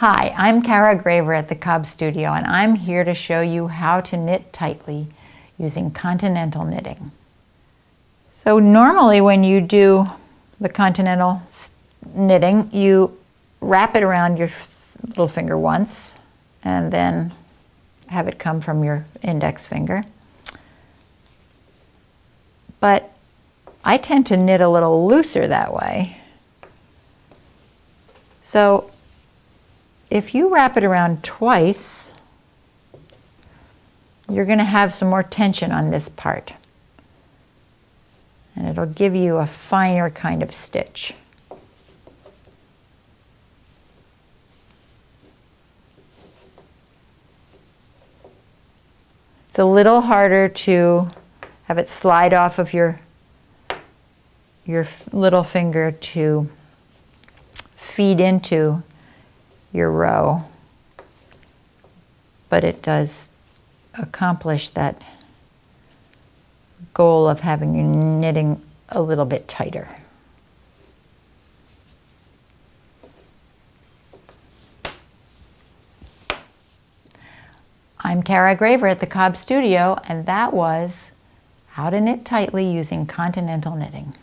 Hi, I'm Cara Graver at the Cob Studio, and I'm here to show you how to knit tightly using Continental Knitting. So normally when you do the Continental knitting, you wrap it around your little finger once and then have it come from your index finger. But I tend to knit a little looser that way. So if you wrap it around twice, you're going to have some more tension on this part. And it'll give you a finer kind of stitch. It's a little harder to have it slide off of your little finger to feed into your row, but it does accomplish that goal of having your knitting a little bit tighter. I'm Cara Graver at the Cob Studio, and that was how to knit tightly using Continental Knitting.